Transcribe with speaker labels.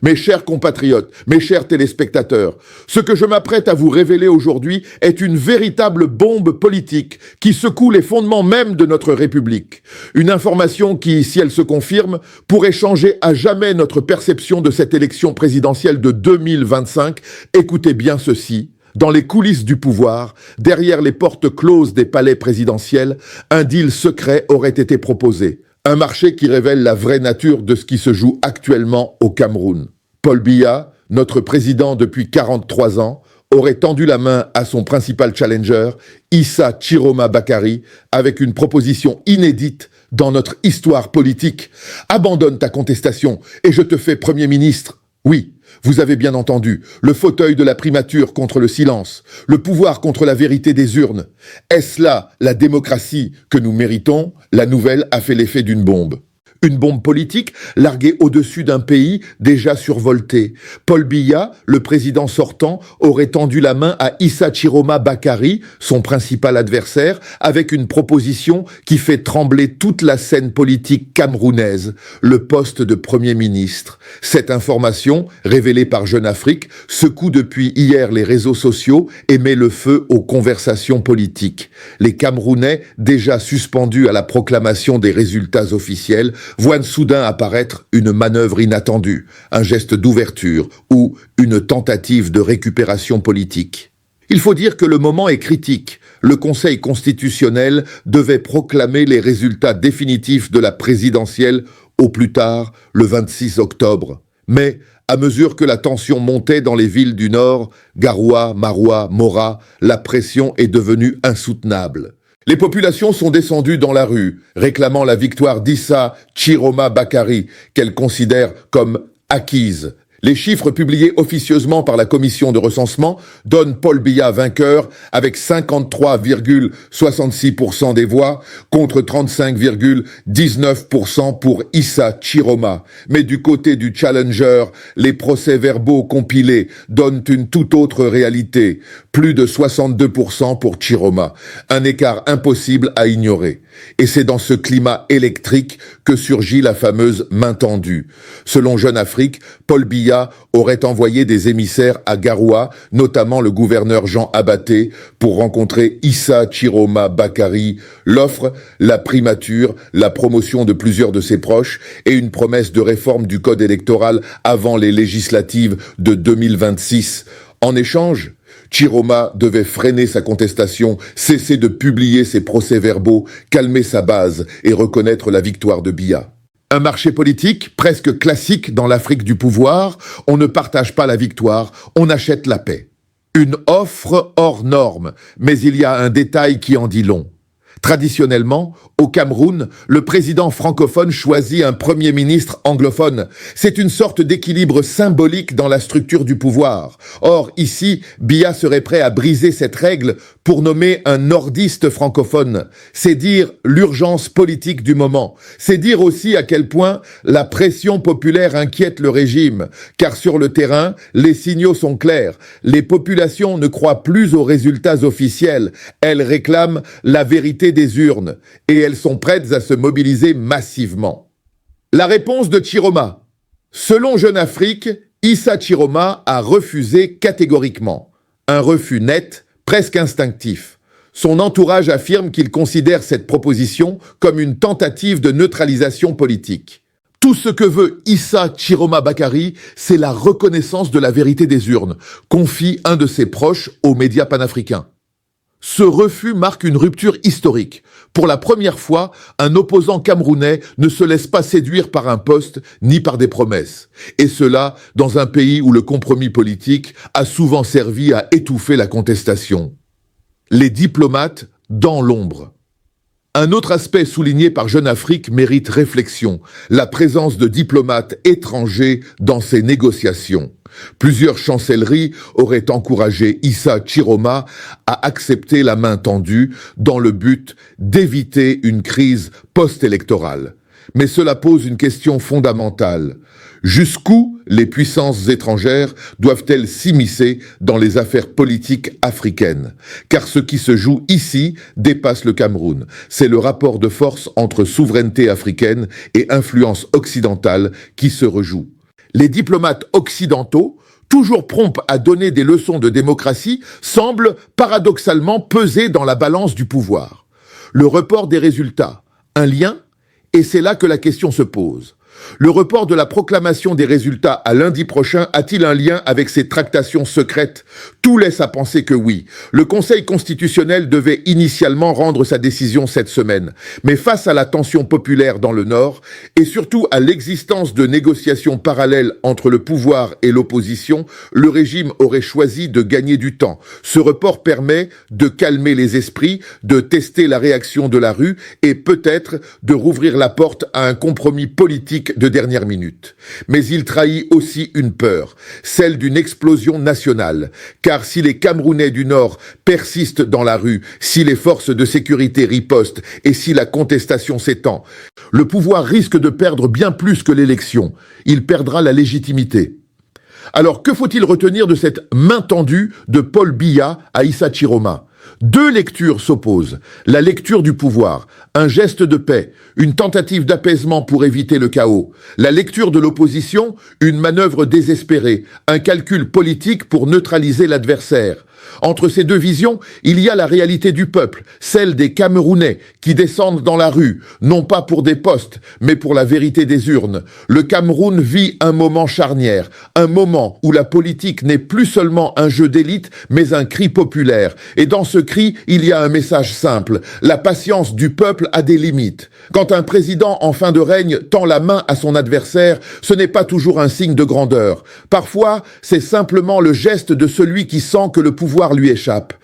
Speaker 1: Mes chers compatriotes, mes chers téléspectateurs, ce que je m'apprête à vous révéler aujourd'hui est une véritable bombe politique qui secoue les fondements même de notre République. Une information qui, si elle se confirme, pourrait changer à jamais notre perception de cette élection présidentielle de 2025. Écoutez bien ceci. Dans les coulisses du pouvoir, derrière les portes closes des palais présidentiels, un deal secret aurait été proposé. Un marché qui révèle la vraie nature de ce qui se joue actuellement au Cameroun. Paul Biya, notre président depuis 43 ans, aurait tendu la main à son principal challenger, Issa Chiroma Bakary, avec une proposition inédite dans notre histoire politique. Abandonne ta contestation et je te fais Premier ministre. Oui, vous avez bien entendu, le fauteuil de la primature contre le silence, le pouvoir contre la vérité des urnes. Est-ce là la démocratie que nous méritons? La nouvelle a fait l'effet d'une bombe. Une bombe politique larguée au-dessus d'un pays déjà survolté. Paul Biya, le président sortant, aurait tendu la main à Issa Chiroma Bakary, son principal adversaire, avec une proposition qui fait trembler toute la scène politique camerounaise, le poste de Premier ministre. Cette information, révélée par Jeune Afrique, secoue depuis hier les réseaux sociaux et met le feu aux conversations politiques. Les Camerounais, déjà suspendus à la proclamation des résultats officiels, voient soudain apparaître une manœuvre inattendue, un geste d'ouverture ou une tentative de récupération politique. Il faut dire que le moment est critique. Le Conseil constitutionnel devait proclamer les résultats définitifs de la présidentielle au plus tard le 26 octobre. Mais, à mesure que la tension montait dans les villes du Nord, Garoua, Maroua, Mora, la pression est devenue insoutenable. Les populations sont descendues dans la rue, réclamant la victoire d'Issa Chiroma Bakary, qu'elles considèrent comme acquise. Les chiffres publiés officieusement par la commission de recensement donnent Paul Biya vainqueur avec 53,66% des voix contre 35,19% pour Issa Chiroma. Mais du côté du challenger, les procès-verbaux compilés donnent une toute autre réalité. Plus de 62% pour Chiroma. Un écart impossible à ignorer. Et c'est dans ce climat électrique que surgit la fameuse main tendue. Selon Jeune Afrique, Paul Biya aurait envoyé des émissaires à Garoua, notamment le gouverneur Jean Abaté, pour rencontrer Issa Chiroma Bakary. L'offre, la primature, la promotion de plusieurs de ses proches et une promesse de réforme du code électoral avant les législatives de 2026. En échange, Chiroma devait freiner sa contestation, cesser de publier ses procès-verbaux, calmer sa base et reconnaître la victoire de Biya. Un marché politique presque classique dans l'Afrique du pouvoir, on ne partage pas la victoire, on achète la paix. Une offre hors norme, mais il y a un détail qui en dit long. Traditionnellement, au Cameroun, le président francophone choisit un premier ministre anglophone. C'est une sorte d'équilibre symbolique dans la structure du pouvoir. Or, ici, Biya serait prêt à briser cette règle pour nommer un nordiste francophone. C'est dire l'urgence politique du moment. C'est dire aussi à quel point la pression populaire inquiète le régime. Car sur le terrain, les signaux sont clairs. Les populations ne croient plus aux résultats officiels. Elles réclament la vérité des urnes et elles sont prêtes à se mobiliser massivement. La réponse de Chiroma. Selon Jeune Afrique, Issa Chiroma a refusé catégoriquement. Un refus net, presque instinctif. Son entourage affirme qu'il considère cette proposition comme une tentative de neutralisation politique. Tout ce que veut Issa Chiroma Bakary, c'est la reconnaissance de la vérité des urnes, confie un de ses proches aux médias panafricains. Ce refus marque une rupture historique. Pour la première fois, un opposant camerounais ne se laisse pas séduire par un poste ni par des promesses. Et cela dans un pays où le compromis politique a souvent servi à étouffer la contestation. Les diplomates dans l'ombre. Un autre aspect souligné par Jeune Afrique mérite réflexion, la présence de diplomates étrangers dans ces négociations. Plusieurs chancelleries auraient encouragé Issa Chiroma à accepter la main tendue dans le but d'éviter une crise post-électorale. Mais cela pose une question fondamentale. Jusqu'où les puissances étrangères doivent-elles s'immiscer dans les affaires politiques africaines? Car ce qui se joue ici dépasse le Cameroun. C'est le rapport de force entre souveraineté africaine et influence occidentale qui se rejoue. Les diplomates occidentaux, toujours prompts à donner des leçons de démocratie, semblent paradoxalement peser dans la balance du pouvoir. Le report des résultats, un lien? Et c'est là que la question se pose. Le report de la proclamation des résultats à lundi prochain a-t-il un lien avec ces tractations secrètes? Tout laisse à penser que oui. Le Conseil constitutionnel devait initialement rendre sa décision cette semaine. Mais face à la tension populaire dans le Nord, et surtout à l'existence de négociations parallèles entre le pouvoir et l'opposition, le régime aurait choisi de gagner du temps. Ce report permet de calmer les esprits, de tester la réaction de la rue et peut-être de rouvrir la porte à un compromis politique de dernière minute. Mais il trahit aussi une peur, celle d'une explosion nationale. Car si les Camerounais du Nord persistent dans la rue, si les forces de sécurité ripostent et si la contestation s'étend, le pouvoir risque de perdre bien plus que l'élection. Il perdra la légitimité. Alors que faut-il retenir de cette main tendue de Paul Biya à Issa Chiroma? Deux lectures s'opposent. La lecture du pouvoir, un geste de paix, une tentative d'apaisement pour éviter le chaos. La lecture de l'opposition, une manœuvre désespérée, un calcul politique pour neutraliser l'adversaire. Entre ces deux visions, il y a la réalité du peuple, celle des Camerounais qui descendent dans la rue, non pas pour des postes, mais pour la vérité des urnes. Le Cameroun vit un moment charnière, un moment où la politique n'est plus seulement un jeu d'élite, mais un cri populaire. Et dans ce cri, il y a un message simple. La patience du peuple a des limites. Quand un président en fin de règne tend la main à son adversaire, ce n'est pas toujours un signe de grandeur. Parfois, c'est simplement le geste de celui qui sent que le pouvoir lui échappe.